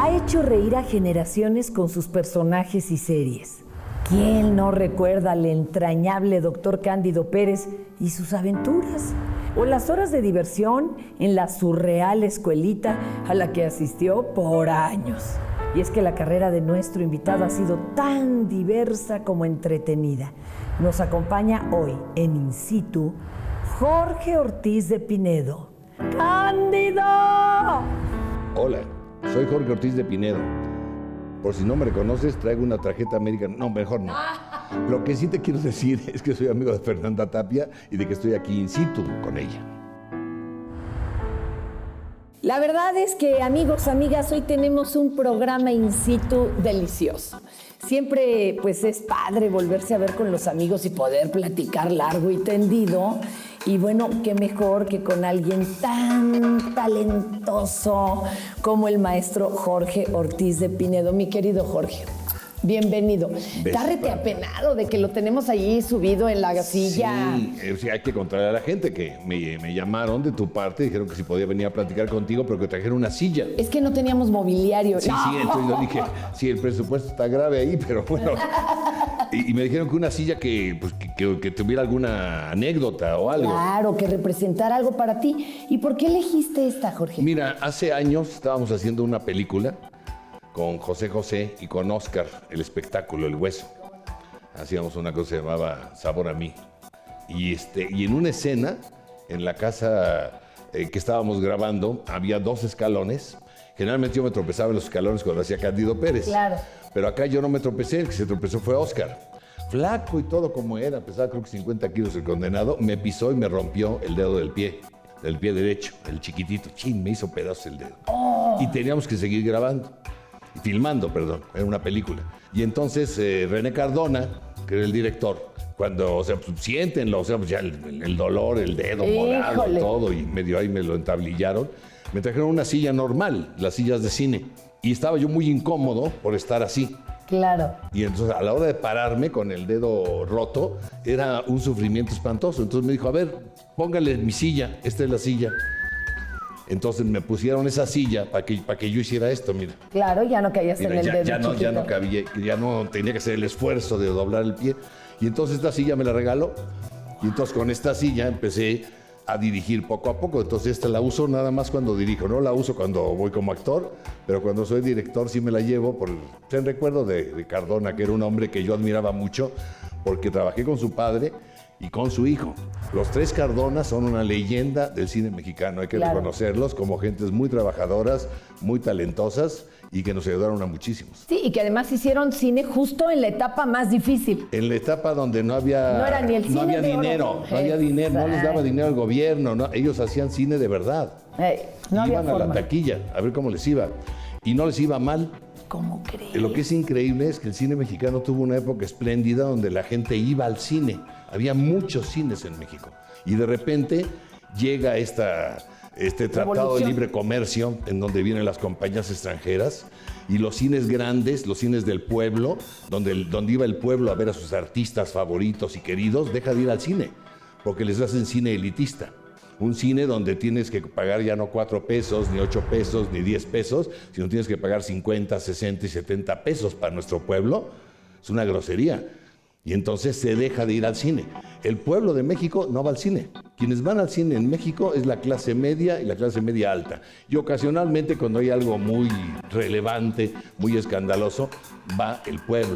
Ha hecho reír a generaciones con sus personajes y series. ¿Quién no recuerda al entrañable Dr. Cándido Pérez y sus aventuras? O las horas de diversión en la surreal escuelita a la que asistió por años. Y es que la carrera de nuestro invitado ha sido tan diversa como entretenida. Nos acompaña hoy en In Situ Jorge Ortiz de Pinedo. ¡Cándido! Hola, soy Jorge Ortiz de Pinedo. Por si no me reconoces, traigo una tarjeta americana. No, mejor no. Lo que sí te quiero decir es que soy amigo de Fernanda Tapia y de que estoy aquí in situ con ella. La verdad es que, amigos, amigas, hoy tenemos un programa in situ delicioso. Siempre, pues, es padre volverse a ver con los amigos y poder platicar largo y tendido. Y bueno, qué mejor que con alguien tan talentoso como el maestro Jorge Ortiz de Pinedo. Mi querido Jorge, bienvenido. Está rete apenado de que lo tenemos allí subido en la silla. Sí, hay que contarle a la gente que me llamaron de tu parte, dijeron que si podía venir a platicar contigo, pero que trajeron una silla. Es que no teníamos mobiliario. Sí, entonces yo dije, sí, el presupuesto está grave ahí, pero bueno. Y me dijeron que una silla que tuviera alguna anécdota o algo. Claro, que representara algo para ti. ¿Y por qué elegiste esta, Jorge? Mira, hace años estábamos haciendo una película con José José y con Oscar, el espectáculo, El Hueso. Hacíamos una cosa que se llamaba Sabor a mí. Y en una escena, en la casa que estábamos grabando, había 2 escalones. Generalmente yo me tropezaba en los escalones cuando hacía Cándido Pérez. Claro. Pero acá yo no me tropecé, el que se tropezó fue Oscar. Flaco y todo como era, pesaba creo que 50 kilos el condenado, me pisó y me rompió el dedo del pie derecho, el chiquitito. Chin, me hizo pedazos el dedo. Oh. Y teníamos que seguir filmando, era una película. Y entonces René Cardona, que era el director, cuando, pues, siéntenlo, pues ya el dolor, el dedo morado, todo, y medio ahí me lo entablillaron. Me trajeron una silla normal, las sillas de cine, y estaba yo muy incómodo por estar así. Claro. Y entonces a la hora de pararme con el dedo roto, era un sufrimiento espantoso. Entonces me dijo, a ver, póngale mi silla, esta es la silla. Entonces me pusieron esa silla para que yo hiciera esto, mira. Claro, ya no caías en el dedo ya no cabía, ya no tenía que hacer el esfuerzo de doblar el pie. Y entonces esta silla me la regaló. Y entonces con esta silla empecé a dirigir poco a poco. Entonces esta la uso nada más cuando dirijo. No la uso cuando voy como actor, pero cuando soy director sí me la llevo en recuerdo de Cardona, que era un hombre que yo admiraba mucho porque trabajé con su padre y con su hijo. Los 3 Cardona son una leyenda del cine mexicano. Hay que reconocerlos como gentes muy trabajadoras, muy talentosas y que nos ayudaron a muchísimos. Sí, y que además hicieron cine justo en la etapa más difícil. En la etapa donde no había dinero, no les daba dinero al gobierno, no, ellos hacían cine de verdad. Iban a la taquilla a ver cómo les iba y no les iba mal. ¿Cómo crees? Lo que es increíble es que el cine mexicano tuvo una época espléndida donde la gente iba al cine. Había muchos cines en México. Y de repente llega este tratado de libre comercio en donde vienen las compañías extranjeras y los cines grandes, los cines del pueblo, donde iba el pueblo a ver a sus artistas favoritos y queridos, deja de ir al cine porque les hacen cine elitista. Un cine donde tienes que pagar ya no 4 pesos, ni 8 pesos, ni 10 pesos, sino tienes que pagar 50, 60 y 70 pesos para nuestro pueblo. Es una grosería. Y entonces se deja de ir al cine. El pueblo de México no va al cine. Quienes van al cine en México es la clase media y la clase media alta. Y ocasionalmente, cuando hay algo muy relevante, muy escandaloso, va el pueblo.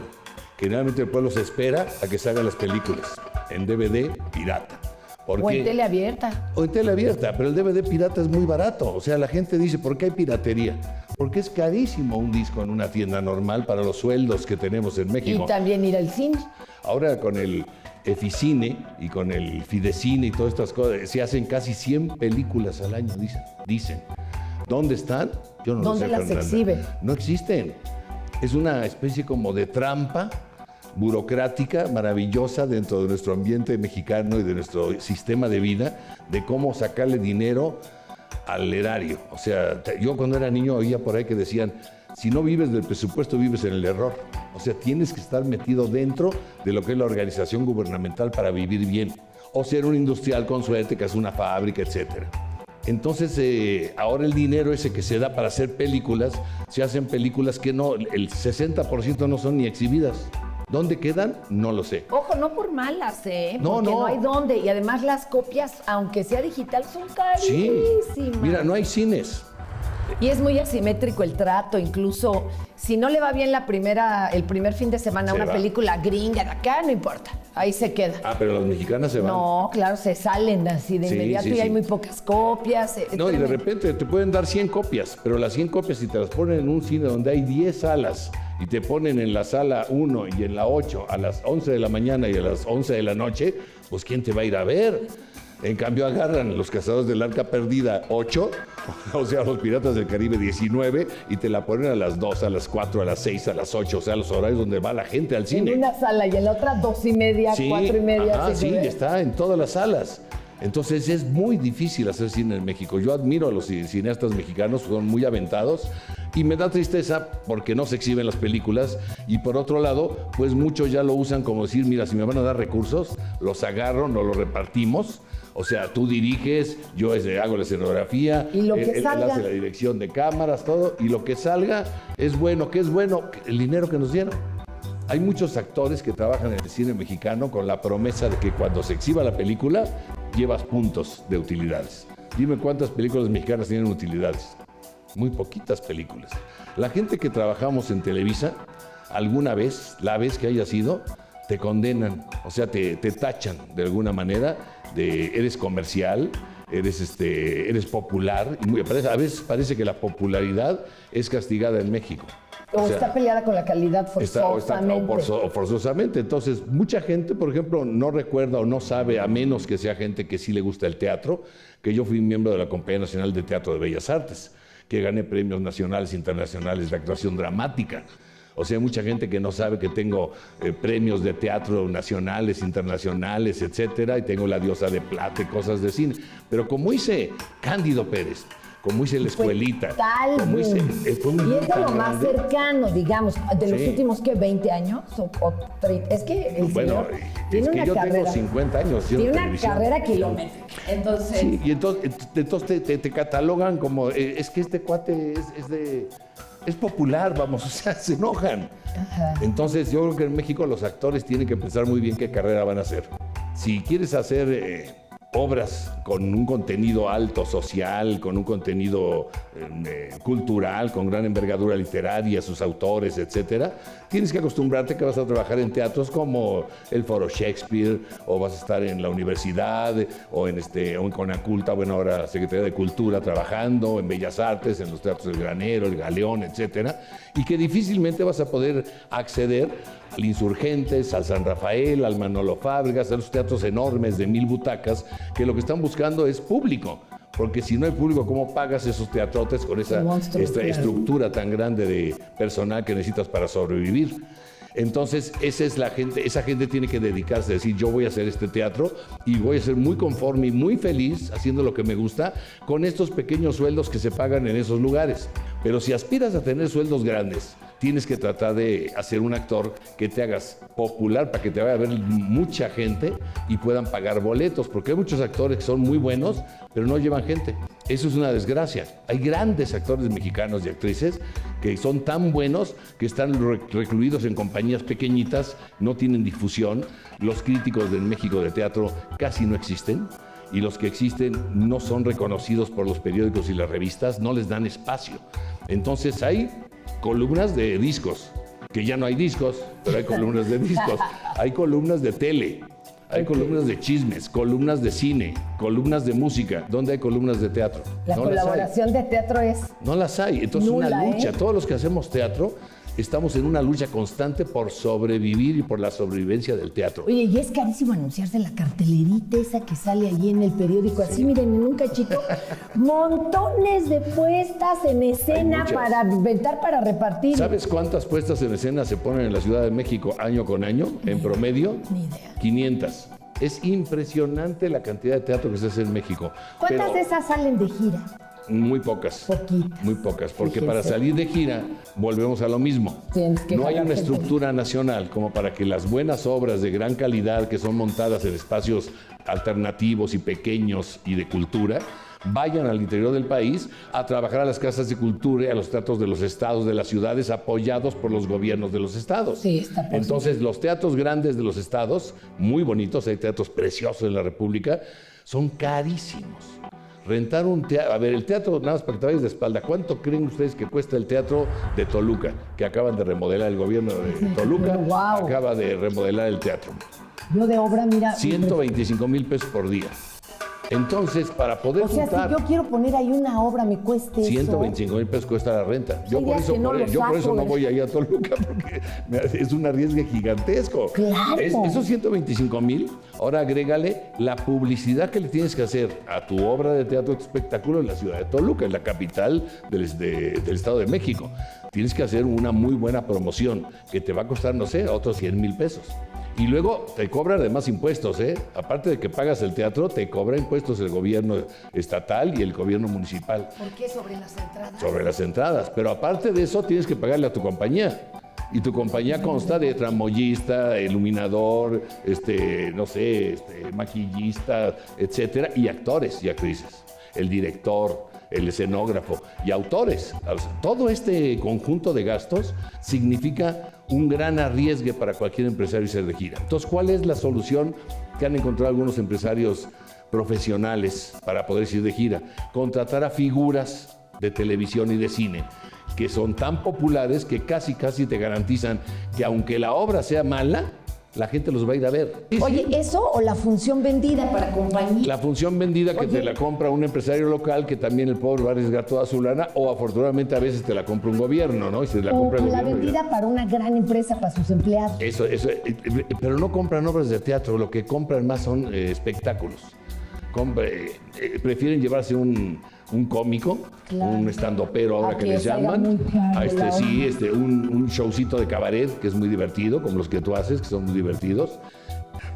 Generalmente el pueblo se espera a que se hagan las películas en DVD pirata. O en tele abierta. O en tele abierta, pero el DVD pirata es muy barato. O sea, la gente dice, ¿por qué hay piratería? Porque es carísimo un disco en una tienda normal para los sueldos que tenemos en México. Y también ir al cine. Ahora con el Eficine y con el Fidecine y todas estas cosas, se hacen casi 100 películas al año, dicen. ¿Dónde están? Yo no lo sé. ¿Dónde las exhiben? No existen. Es una especie como de trampa burocrática maravillosa dentro de nuestro ambiente mexicano y de nuestro sistema de vida, de cómo sacarle dinero al erario. O sea, yo cuando era niño oía por ahí que decían, si no vives del presupuesto, vives en el error. O sea, tienes que estar metido dentro de lo que es la organización gubernamental para vivir bien. O ser un industrial con suerte, que es una fábrica, etcétera. Entonces, ahora el dinero ese que se da para hacer películas, se hacen películas que no, el 60% no son ni exhibidas. ¿Dónde quedan? No lo sé. Ojo, no por malas, No, porque no. no hay dónde. Y además las copias, aunque sea digital, son carísimas. Sí. Mira, no hay cines. Y es muy asimétrico el trato, incluso si no le va bien el primer fin de semana a una película gringa de acá, no importa, ahí se queda. Ah, pero las mexicanas se van. No, claro, se salen así de inmediato y hay muy pocas copias. No, y de repente te pueden dar 100 copias, pero las 100 copias si te las ponen en un cine donde hay 10 salas y te ponen en la sala 1 y en la 8 a las 11 de la mañana y a las 11 de la noche, pues ¿quién te va a ir a ver? En cambio agarran los Cazadores del Arca Perdida 8, o sea, los Piratas del Caribe 19, y te la ponen a las 2, a las 4, a las 6, a las 8, o sea, los horarios donde va la gente al cine. En una sala y en la otra 2:30, 4:30. Sí, está en todas las salas. Entonces es muy difícil hacer cine en México. Yo admiro a los cineastas mexicanos, son muy aventados y me da tristeza porque no se exhiben las películas y por otro lado, pues muchos ya lo usan como decir, mira, si me van a dar recursos, los agarro, nos los repartimos. O sea, tú diriges, yo hago la escenografía, y lo que él salga. hace la dirección de cámaras, todo, y lo que salga es bueno. ¿Qué es bueno? El dinero que nos dieron. Hay muchos actores que trabajan en el cine mexicano con la promesa de que cuando se exhiba la película, llevas puntos de utilidades. Dime cuántas películas mexicanas tienen utilidades. Muy poquitas películas. La gente que trabajamos en Televisa, alguna vez, la vez que haya sido, te condenan, o sea, te tachan de alguna manera de eres comercial, eres popular. Y a veces parece que la popularidad es castigada en México. O sea, está peleada con la calidad forzosamente. Forzosamente. Entonces, mucha gente, por ejemplo, no recuerda o no sabe, a menos que sea gente que sí le gusta el teatro, que yo fui miembro de la Compañía Nacional de Teatro de Bellas Artes, que gané premios nacionales e internacionales de actuación dramática. O sea, hay mucha gente que no sabe que tengo premios de teatro nacionales, internacionales, etcétera, y tengo la Diosa de Plata y cosas de cine. Pero como hice Cándido Pérez, como hice La Escuelita, como hice, fue un y es de lo más cercano, digamos, de los últimos, ¿qué? 20 años o 30. Es que el señor tiene una yo carrera. Tengo 50 años. Tiene una carrera kilométrica. Entonces. Sí, y entonces te catalogan como, es que este cuate es popular, vamos, o sea, se enojan. Ajá. Entonces yo creo que en México los actores tienen que pensar muy bien qué carrera van a hacer. Si quieres hacer obras con un contenido alto social, con un contenido cultural, con gran envergadura literaria, sus autores, etcétera, tienes que acostumbrarte que vas a trabajar en teatros como el Foro Shakespeare, o vas a estar en la universidad, o en Conaculta, bueno, ahora Secretaría de Cultura trabajando, en Bellas Artes, en los teatros del Granero, el Galeón, etcétera, y que difícilmente vas a poder acceder al Insurgentes, al San Rafael, al Manolo Fábregas, a los teatros enormes de 1000 butacas, que lo que están buscando es público. Porque si no hay público, ¿cómo pagas esos teatrotes con esa estructura tan grande de personal que necesitas para sobrevivir? Entonces, esa gente tiene que dedicarse a decir, yo voy a hacer este teatro y voy a ser muy conforme y muy feliz haciendo lo que me gusta con estos pequeños sueldos que se pagan en esos lugares. Pero si aspiras a tener sueldos grandes, tienes que tratar de hacer un actor que te hagas popular para que te vaya a ver mucha gente y puedan pagar boletos, porque hay muchos actores que son muy buenos, pero no llevan gente. Eso es una desgracia. Hay grandes actores mexicanos y actrices que son tan buenos que están recluidos en compañías pequeñitas, no tienen difusión. Los críticos del México de teatro casi no existen. Y los que existen no son reconocidos por los periódicos y las revistas, no les dan espacio. Entonces hay columnas de discos, que ya no hay discos, pero hay columnas de discos. Hay columnas de tele, hay columnas de chismes, columnas de cine, columnas de música. ¿Dónde hay columnas de teatro? La colaboración de teatro es... No las hay. Entonces nula, una lucha. Todos los que hacemos teatro estamos en una lucha constante por sobrevivir y por la sobrevivencia del teatro. Oye, y es carísimo anunciarse la cartelerita esa que sale allí en el periódico. Así, miren, en un cachito, montones de puestas en escena para inventar, para repartir. ¿Sabes cuántas puestas en escena se ponen en la Ciudad de México año con año, en promedio? Ni idea. 500. Es impresionante la cantidad de teatro que se hace en México. ¿Cuántas de esas salen de gira? Muy pocas. Poquitas. Muy pocas, porque Fíjense. Para salir de gira volvemos a lo mismo. No hay una estructura nacional como para que las buenas obras de gran calidad que son montadas en espacios alternativos y pequeños y de cultura vayan al interior del país a trabajar a las casas de cultura y a los teatros de los estados, de las ciudades, apoyados por los gobiernos de los estados. Sí, está posible. Entonces, los teatros grandes de los estados, muy bonitos, hay teatros preciosos en la República, son carísimos. Rentar un teatro, a ver, el teatro, nada más para que te vayas de espalda, ¿cuánto creen ustedes que cuesta el teatro de Toluca? Que acaban de remodelar, el gobierno de Toluca Wow. acaba de remodelar el teatro. Yo de obra, mira... 125,000 pesos por día. Entonces, para poder O sea, juntar... si yo quiero poner ahí una obra, me cueste 125,000 pesos cuesta la renta. Yo por eso, no voy allá a Toluca, porque es un arriesgue gigantesco. Claro. Esos 125,000, ahora agrégale la publicidad que le tienes que hacer a tu obra de teatro de espectáculo en la ciudad de Toluca, en la capital del Estado de México. Tienes que hacer una muy buena promoción, que te va a costar, no sé, otros 100,000 pesos. Y luego te cobran además impuestos, ¿eh? Aparte de que pagas el teatro, te cobra impuestos el gobierno estatal y el gobierno municipal. ¿Por qué sobre las entradas? Sobre las entradas. Pero aparte de eso, tienes que pagarle a tu compañía. Y tu compañía consta de tramoyista, iluminador, maquillista, etcétera, y actores y actrices. El director, el escenógrafo y autores. Todo este conjunto de gastos significa un gran arriesgue para cualquier empresario irse de gira. Entonces, ¿cuál es la solución que han encontrado algunos empresarios profesionales para poder ir de gira? Contratar a figuras de televisión y de cine que son tan populares que casi te garantizan que aunque la obra sea mala, la gente los va a ir a ver. Oye, ¿eso o la función vendida para compañía? La función vendida que te la compra un empresario local, que también el pobre va a arriesgar toda su lana, o afortunadamente a veces te la compra un gobierno, ¿no? Y se la compra el gobierno. La vendida para una gran empresa, para sus empleados. Eso, pero no compran obras de teatro, lo que compran más son espectáculos. Prefieren llevarse un cómico, claro, un estandopero ahora que les llaman, un showcito de cabaret que es muy divertido, como los que tú haces, que son muy divertidos.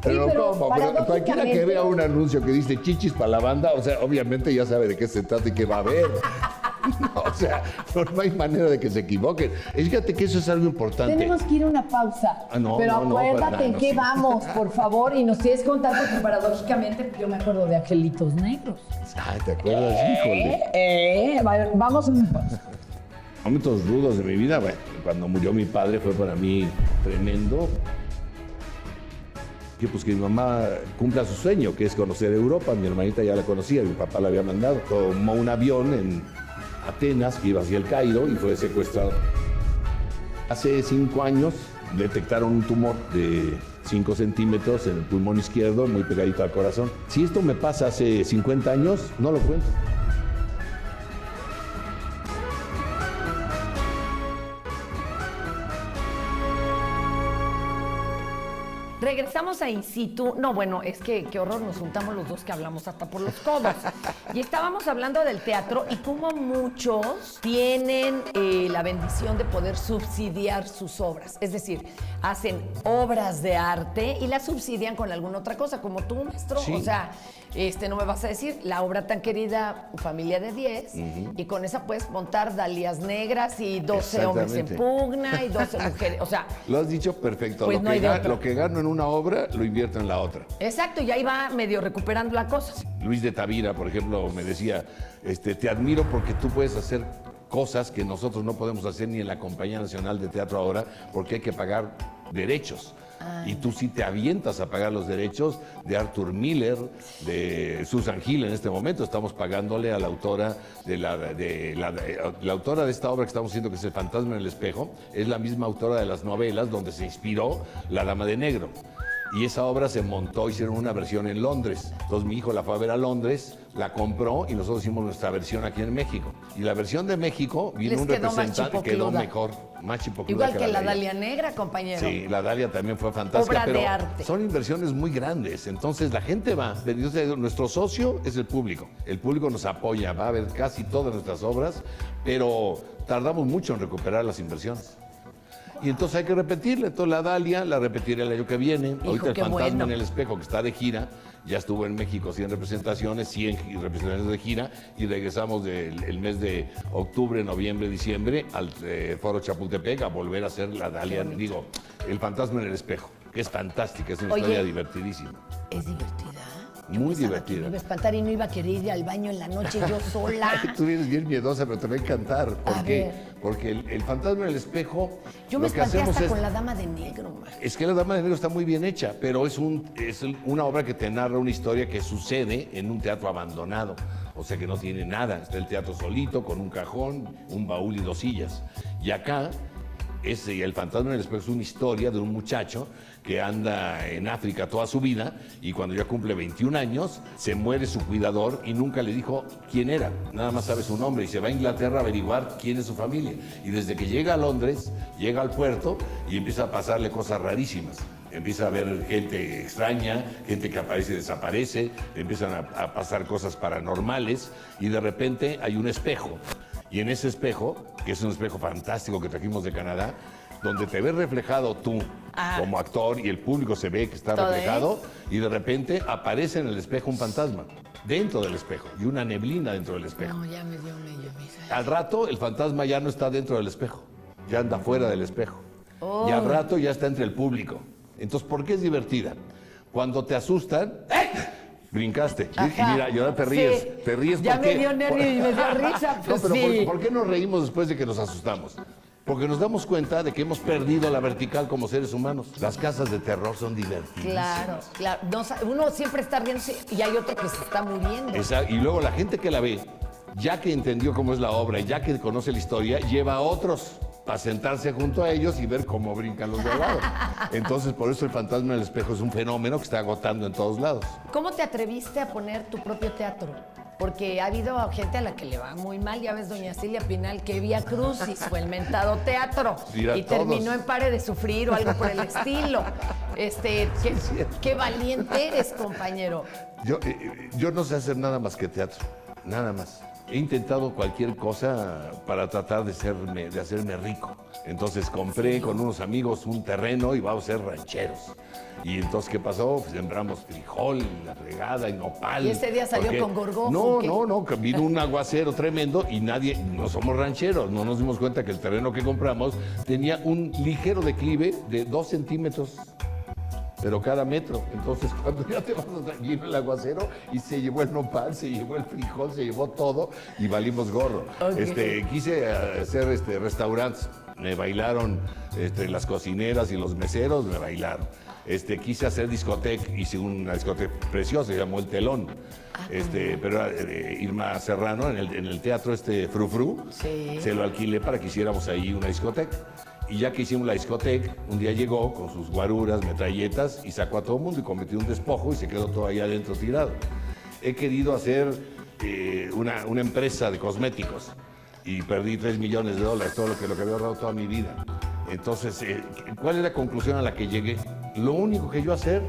Pero, sí, pero cualquiera que vea un anuncio que dice chichis para la banda, o sea, obviamente ya sabe de qué se trata y qué va a haber. O sea, no hay manera de que se equivoquen. Fíjate que eso es algo importante. Tenemos que ir a una pausa. Pero acuérdate en qué vamos, por favor, y nos tienes que contar, porque paradójicamente yo me acuerdo de Angelitos Negros. Ay, ¿te acuerdas? Híjole. Vamos a una pausa. Momentos rudos de mi vida, bueno, cuando murió mi padre fue para mí tremendo. Que mi mamá cumpla su sueño, que es conocer Europa. Mi hermanita ya la conocía, mi papá la había mandado. Tomó un avión en Atenas, que iba hacia el Cairo, y fue secuestrado. Hace 5 años detectaron un tumor de 5 centímetros en el pulmón izquierdo, muy pegadito al corazón. Si esto me pasa hace 50 años, no lo cuento. Regresamos a In Situ. No, bueno, es que qué horror, nos juntamos los dos que hablamos hasta por los codos. Y estábamos hablando del teatro y cómo muchos tienen la bendición de poder subsidiar sus obras. Es decir, hacen obras de arte y las subsidian con alguna otra cosa, como tú, maestro. Sí. O sea, no me vas a decir la obra tan querida Familia de 10, y con esa puedes montar Dalias Negras y 12 hombres en pugna y 12 mujeres. O sea, lo has dicho perfecto. Pues lo que gano en una obra lo invierto en la otra. Exacto, y ahí va medio recuperando la cosa. Luis de Tavira, por ejemplo, me decía, te admiro porque tú puedes hacer cosas que nosotros no podemos hacer ni en la Compañía Nacional de Teatro ahora, porque hay que pagar derechos. Y tú sí te avientas a pagar los derechos de Arthur Miller, de Susan Hill en este momento. Estamos pagándole a la autora la autora de esta obra que estamos haciendo, que es El fantasma en el espejo, es la misma autora de las novelas donde se inspiró La Dama de Negro. Y esa obra se montó, hicieron una versión en Londres. Entonces mi hijo la fue a ver a Londres, la compró y nosotros hicimos nuestra versión aquí en México. Y la versión de México vino un representante, quedó mejor, más chipocluda. Igual que la Dalia Negra, compañero. Sí, la Dalia también fue fantástica. Obra pero de arte. Son inversiones muy grandes. Entonces la gente va. Nuestro socio es el público. El público nos apoya, va a ver casi todas nuestras obras, pero tardamos mucho en recuperar las inversiones. Y entonces hay que repetirla. Entonces la Dalia la repetiré el año que viene. Hijo, ahorita El fantasma bueno. en el espejo, que está de gira, ya estuvo en México 100 representaciones, 100 representaciones de gira, y regresamos el mes de octubre, noviembre, diciembre al Foro Chapultepec a volver a hacer la Dalia, El fantasma en el espejo, que es fantástica, es una historia divertidísima. ¿Es divertida? muy Que me divertida. iba a espantar y no iba a querer ir al baño en la noche yo sola. Tú eres bien miedosa, pero te va a encantar. ¿Por A qué? ver. Porque el fantasma en el espejo. Yo me lo que espanté hacemos hasta es. con la dama de negro, man. Es que La Dama de Negro está muy bien hecha, pero es una obra que te narra una historia que sucede en un teatro abandonado. O sea que no tiene nada. Está el teatro solito, con un cajón, un baúl y 2 sillas. Y acá, El fantasma en el espejo es una historia de un muchacho que anda en África toda su vida y cuando ya cumple 21 años, se muere su cuidador y nunca le dijo quién era. Nada más sabe su nombre y se va a Inglaterra a averiguar quién es su familia. Y desde que llega a Londres, llega al puerto y empieza a pasarle cosas rarísimas. Empieza a ver gente extraña, gente que aparece y desaparece, empiezan a pasar cosas paranormales y de repente hay un espejo. Y en ese espejo, que es un espejo fantástico que trajimos de Canadá, donde te ves reflejado tú como actor y el público se ve que está reflejado y de repente aparece en el espejo un fantasma dentro del espejo y una neblina dentro del espejo. No, ya me dio medio misa. Al rato el fantasma ya no está dentro del espejo, ya anda fuera del espejo. Y al rato ya está entre el público. Entonces, ¿por qué es divertida? Cuando te asustan, brincaste. Y mira, y ahora te ríes. Sí. Te ríes ya porque... me dio nervio y me dio risa. No, Pues pero sí. ¿por qué nos reímos después de que nos asustamos? Porque nos damos cuenta de que hemos perdido la vertical como seres humanos. Las casas de terror son divertidas. Claro, claro. No, uno siempre está riéndose y hay otro que se está muriendo. Y luego la gente que la ve, ya que entendió cómo es la obra y ya que conoce la historia, lleva a otros a sentarse junto a ellos y ver cómo brincan los de al lado. Entonces, por eso el fantasma en el espejo es un fenómeno que está agotando en todos lados. ¿Cómo te atreviste a poner tu propio teatro? Porque ha habido gente a la que le va muy mal. Ya ves, doña Silvia Pinal, que Vía Crucis fue el mentado teatro. Mira, y todos. terminó en Pare de Sufrir o algo por el estilo. Qué valiente eres, compañero. Yo no sé hacer nada más que teatro, nada más. He intentado cualquier cosa para tratar de hacerme rico. Entonces compré con unos amigos un terreno y vamos a ser rancheros. Y entonces, ¿qué pasó? Pues sembramos frijol, la fregada y nopal. ¿Y ese día salió con gorgojo? No, que vino un aguacero tremendo y no somos rancheros. No nos dimos cuenta que el terreno que compramos tenía un ligero declive de 2 centímetros. Pero cada metro. Entonces, cuando ya te vas a vino el aguacero y se llevó el nopal, se llevó el frijol, se llevó todo y valimos gorro. Okay. Quise hacer restaurantes. Me bailaron las cocineras y los meseros, me bailaron. Quise hacer discoteca, hice una discoteca preciosa, se llamó El Telón. Pero era Irma Serrano en el teatro Fru Fru. Sí. Se lo alquilé para que hiciéramos ahí una discoteca. Y ya que hicimos la discoteca, un día llegó con sus guaruras, metralletas y sacó a todo el mundo y cometió un despojo y se quedó todo ahí adentro tirado. He querido hacer una empresa de cosméticos y perdí $3 millones, todo lo que había ahorrado toda mi vida. Entonces, ¿cuál es la conclusión a la que llegué? Lo único que yo sé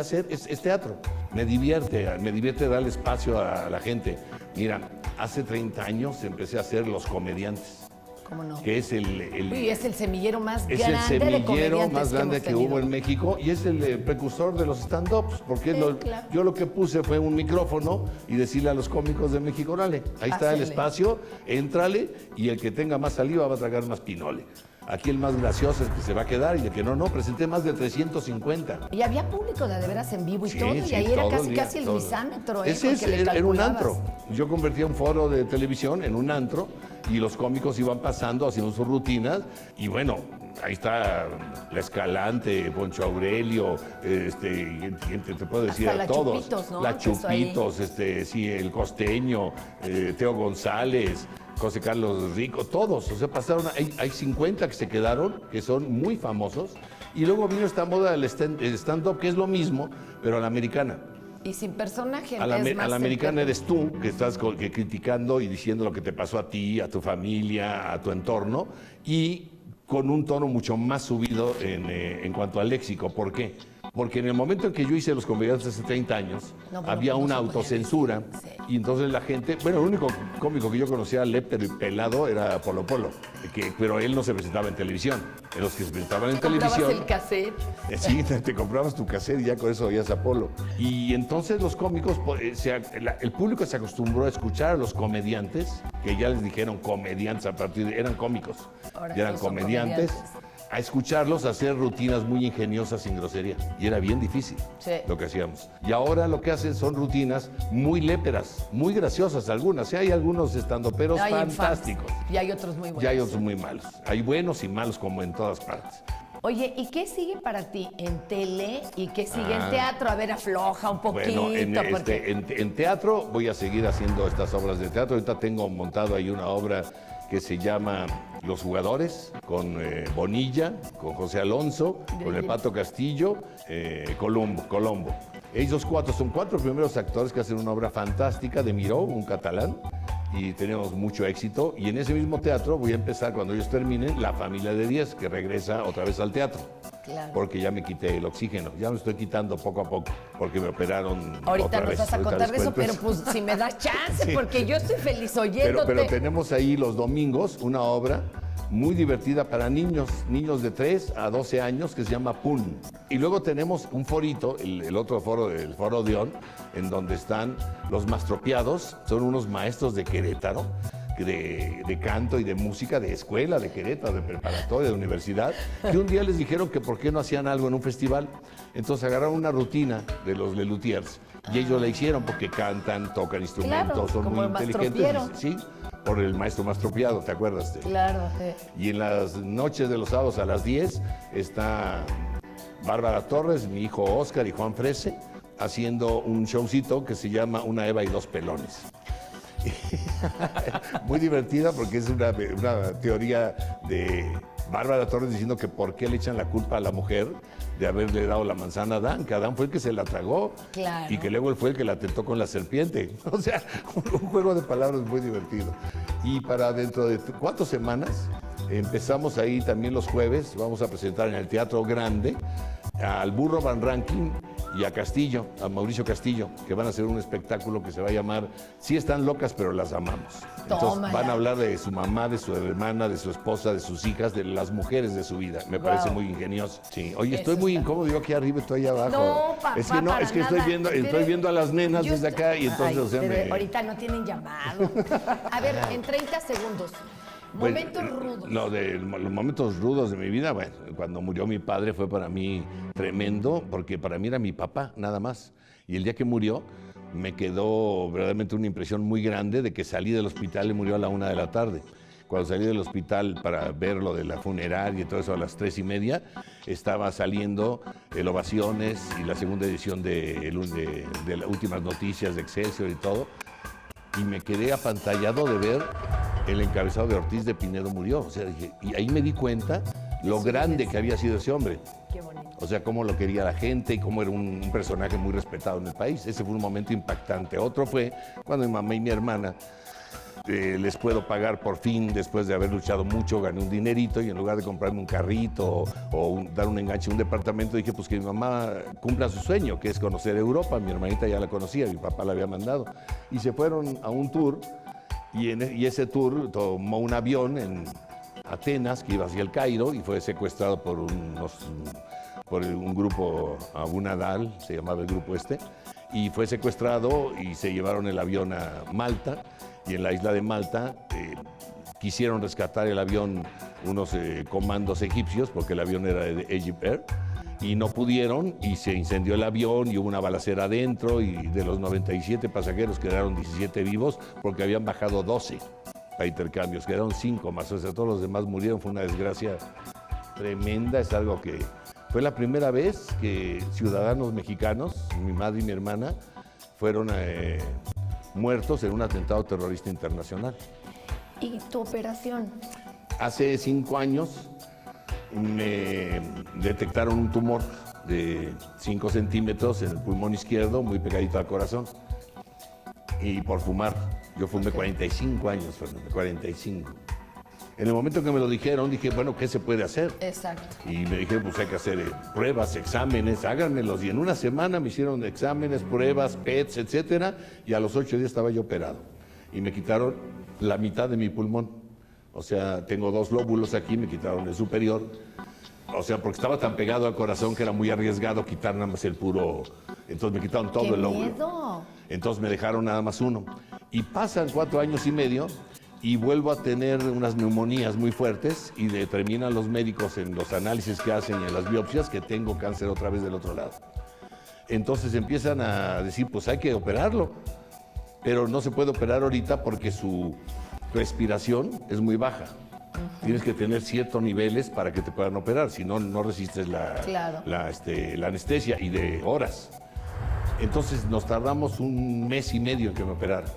hacer es teatro. Me divierte darle espacio a la gente. Mira, hace 30 años empecé a hacer Los Comediantes. ¿Cómo no? Que es es el semillero más es grande el semillero de más grande que hubo en México y es el precursor de los stand-ups, porque claro. yo lo que puse fue un micrófono y decirle a los cómicos de México, órale, ahí está el espacio, éntrale y el que tenga más saliva va a tragar más pinole. Aquí el más gracioso es que se va a quedar y el que no, presenté más de 350. Y había público de veras en vivo y Sí, todo, y sí, ahí era todo casi el todo. luisámetro. Ese era un antro. Yo convertía un foro de televisión en un antro y los cómicos iban pasando, haciendo sus rutinas y bueno, ahí está La Escalante, Poncho Aurelio, te puedo decir hasta a la todos. Chupitos, ¿no? La Chupitos, el Costeño, Teo González, José Carlos Rico, todos. O sea, pasaron, hay 50 que se quedaron, que son muy famosos. Y luego vino esta moda del stand-up, que es lo mismo, pero a la americana. Y sin personaje. A la americana eres tú, que estás criticando y diciendo lo que te pasó a ti, a tu familia, a tu entorno, y con un tono mucho más subido en cuanto al léxico. ¿Por qué? Porque en el momento en que yo hice Los Comediantes hace 30 años, había una autocensura y entonces la gente, bueno, el único cómico que yo conocía, lépero y pelado, era Polo Polo, pero él no se presentaba en televisión. En los que se presentaban en televisión... el cassette. Sí, te comprabas tu cassette y ya con eso oías a Polo. Y entonces los cómicos, el público se acostumbró a escuchar a los comediantes, que ya les dijeron comediantes a partir de... Eran cómicos, Ahora ya eran todos son comediantes. a escucharlos hacer rutinas muy ingeniosas sin grosería. Y era bien difícil lo que hacíamos. Y ahora lo que hacen son rutinas muy léperas, muy graciosas algunas. Hay algunos estandoperos fantásticos. Y hay otros muy buenos. Y hay otros muy malos. Hay buenos y malos como en todas partes. Oye, ¿y qué sigue para ti en tele y qué sigue en teatro? A ver, afloja un poquito. Bueno, en teatro voy a seguir haciendo estas obras de teatro. Ahorita tengo montado ahí una obra que se llama Los Jugadores, con Bonilla, con José Alonso, con el Pato Castillo, Colombo. Ellos cuatro son 4 primeros actores que hacen una obra fantástica de Miró, un catalán, y tenemos mucho éxito. Y en ese mismo teatro voy a empezar, cuando ellos terminen, La Familia de 10, que regresa otra vez al teatro. Claro. Porque ya me quité el oxígeno, ya me estoy quitando poco a poco, porque me operaron Ahorita otra nos vez. vas a contar de eso, pero pues si me das chance, sí. Porque yo estoy feliz oyéndote. Pero tenemos ahí los domingos una obra muy divertida para niños de 3 a 12 años, que se llama PUN. Y luego tenemos un forito, el otro foro, el Foro Odeón, en donde están los Mastropiados, son unos maestros de Querétaro, de canto y de música, de escuela, de Querétaro, de preparatoria, de universidad, que un día les dijeron que por qué no hacían algo en un festival. Entonces agarraron una rutina de los Lelutiers y ellos la hicieron porque cantan, tocan instrumentos, claro, son muy inteligentes. Sí, por el maestro Mastropiado, ¿te acuerdas? Claro, sí. Y en las noches de los sábados a las 10 está Bárbara Torres, mi hijo Oscar y Juan Frese haciendo un showcito que se llama Una Eva y 2 pelones. Muy divertida porque es una teoría de Bárbara Torres diciendo que por qué le echan la culpa a la mujer de haberle dado la manzana a Adán, que Adán fue el que se la tragó, claro, y que luego él fue el que la tentó con la serpiente. O sea, un juego de palabras muy divertido. Y para dentro de 4 semanas empezamos ahí también los jueves, vamos a presentar en el Teatro Grande al Burro Van Rankin y a Castillo, a Mauricio Castillo, que van a hacer un espectáculo que se va a llamar Sí están locas, pero las amamos. Entonces van a hablar de su mamá, de su hermana, de su esposa, de sus hijas, de las mujeres de su vida. Me parece muy ingenioso. Sí. Oye, estoy muy incómodo yo aquí arriba, estoy allá abajo. No, papá, es que estoy viendo a las nenas desde acá y entonces, o sea, ahorita no tienen llamado. A ver, en 30 segundos. Momentos rudos. No, los momentos rudos de mi vida, bueno, cuando murió mi padre fue para mí tremendo, porque para mí era mi papá, nada más. Y el día que murió, me quedó verdaderamente una impresión muy grande de que salí del hospital y murió a la 1 de la tarde. Cuando salí del hospital para ver lo de la funeraria y todo eso a las 3:30, estaba saliendo el Ovaciones y la segunda edición de las últimas noticias de Excelsior y todo, y me quedé apantallado de ver el encabezado de Ortiz de Pinedo murió. O sea, dije, y ahí me di cuenta lo grande que había sido ese hombre. Qué bonito. O sea, cómo lo quería la gente y cómo era un personaje muy respetado en el país. Ese fue un momento impactante. Otro fue cuando mi mamá y mi hermana les puedo pagar por fin, después de haber luchado mucho, gané un dinerito y en lugar de comprarme un carrito o dar un enganche a un departamento, dije pues que mi mamá cumpla su sueño, que es conocer Europa. Mi hermanita ya la conocía, mi papá la había mandado. Y se fueron a un tour y ese tour tomó un avión en Atenas que iba hacia el Cairo y fue secuestrado por un grupo, Abu Nadal, se llamaba el grupo y fue secuestrado y se llevaron el avión a Malta. Y en la isla de Malta quisieron rescatar el avión unos comandos egipcios, porque el avión era de Egypt Air, y no pudieron, y se incendió el avión y hubo una balacera adentro, y de los 97 pasajeros quedaron 17 vivos, porque habían bajado 12 para intercambios, quedaron 5 más, o sea, todos los demás murieron. Fue una desgracia tremenda. Es algo que fue la primera vez que ciudadanos mexicanos, mi madre y mi hermana, fueron muertos en un atentado terrorista internacional. ¿Y tu operación? Hace 5 años me detectaron un tumor de 5 centímetros en el pulmón izquierdo, muy pegadito al corazón, y por fumar. Yo fumé 45 años, Fernando, 45. En el momento que me lo dijeron, dije, bueno, ¿qué se puede hacer? Exacto. Y me dijeron, pues hay que hacer pruebas, exámenes, háganmelos. Y en una semana me hicieron exámenes, pruebas, PETs, etcétera, y a los 8 días estaba yo operado. Y me quitaron la mitad de mi pulmón. O sea, tengo 2 lóbulos aquí, me quitaron el superior. O sea, porque estaba tan pegado al corazón que era muy arriesgado quitar nada más el puro. Entonces me quitaron todo el lóbulo. ¡Qué miedo! Entonces me dejaron nada más uno. Y pasan 4 años y medio y vuelvo a tener unas neumonías muy fuertes y determinan los médicos en los análisis que hacen y en las biopsias que tengo cáncer otra vez del otro lado. Entonces empiezan a decir, pues hay que operarlo, pero no se puede operar ahorita porque su respiración es muy baja. Tienes que tener ciertos niveles para que te puedan operar, si no, no resistes la anestesia y de horas. Entonces nos tardamos un mes y medio en que me operaran.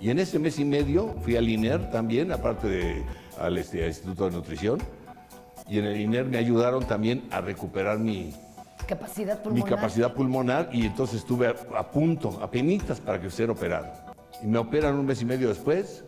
Y en ese mes y medio fui al INER también, aparte al Instituto de Nutrición. Y en el INER me ayudaron también a recuperar mi capacidad pulmonar. Y entonces estuve a punto, apenitas para que fuera operado. Y me operan un mes y medio después,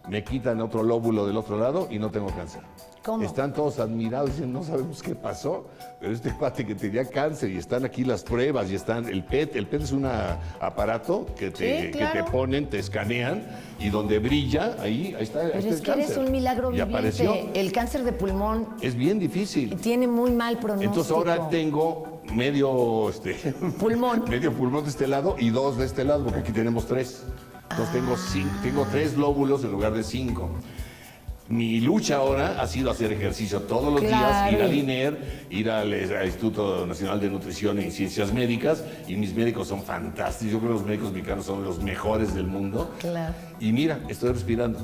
me quitan otro lóbulo del otro lado y no tengo cáncer. ¿Cómo? Están todos admirados, dicen, no sabemos qué pasó, pero este cuate que tenía cáncer y están aquí las pruebas y están, el PET es un aparato que te ponen, te escanean y donde brilla, ahí está. Pero es que eres un milagro viviente. Apareció. El cáncer de pulmón es bien difícil. Tiene muy mal pronóstico. Entonces ahora tengo medio pulmón. medio pulmón de este lado y 2 de este lado, porque aquí tenemos 3. Entonces tengo 3 lóbulos en lugar de 5. Mi lucha ahora ha sido hacer ejercicio todos los días, ir al INER, ir al Instituto Nacional de Nutrición y Ciencias Médicas, y mis médicos son fantásticos. Yo creo que los médicos mexicanos son los mejores del mundo. Claro. Y mira, estoy respirando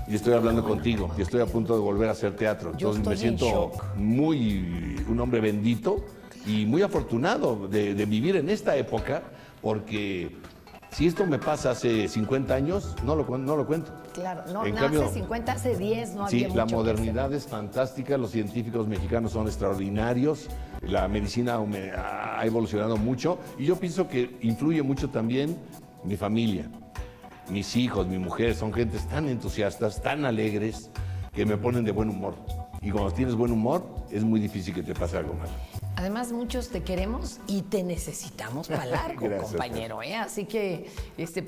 y estoy hablando contigo y estoy a punto de volver a hacer teatro. Entonces me siento un hombre bendito y muy afortunado de vivir en esta época, porque si esto me pasa hace 50 años, no lo cuento. Claro, no cambio, hace 50, hace 10, no había sí, mucho. la modernidad es fantástica, los científicos mexicanos son extraordinarios, la medicina ha evolucionado mucho y yo pienso que influye mucho también mi familia, mis hijos, mi mujer, son gentes tan entusiastas, tan alegres, que me ponen de buen humor. Y cuando tienes buen humor, es muy difícil que te pase algo malo. Además, muchos te queremos y te necesitamos para largo, Gracias, compañero. Así que,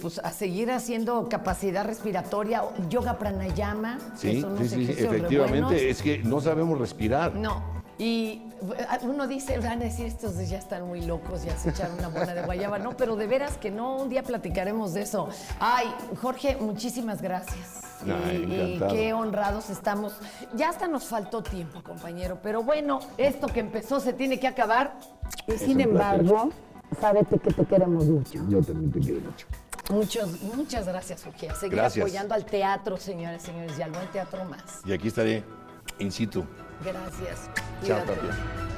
pues, a seguir haciendo capacidad respiratoria, yoga pranayama, que Sí, son unos sí, ejercicios re efectivamente, buenos. es que no sabemos respirar. No. Y uno dice, van a decir, estos ya están muy locos, ya se echaron una buena de guayaba. No, pero de veras que no, un día platicaremos de eso. Ay, Jorge, muchísimas gracias. Y qué honrados estamos. Ya hasta nos faltó tiempo, compañero, pero bueno, esto que empezó se tiene que acabar. Y sin embargo, sábete que te queremos mucho. Yo también te quiero mucho. Muchas gracias, Jorge. A seguir Gracias. apoyando al teatro, señores, y al buen teatro más. Y aquí estaré in situ. Gracias. Chao, Cuídate. Tapia.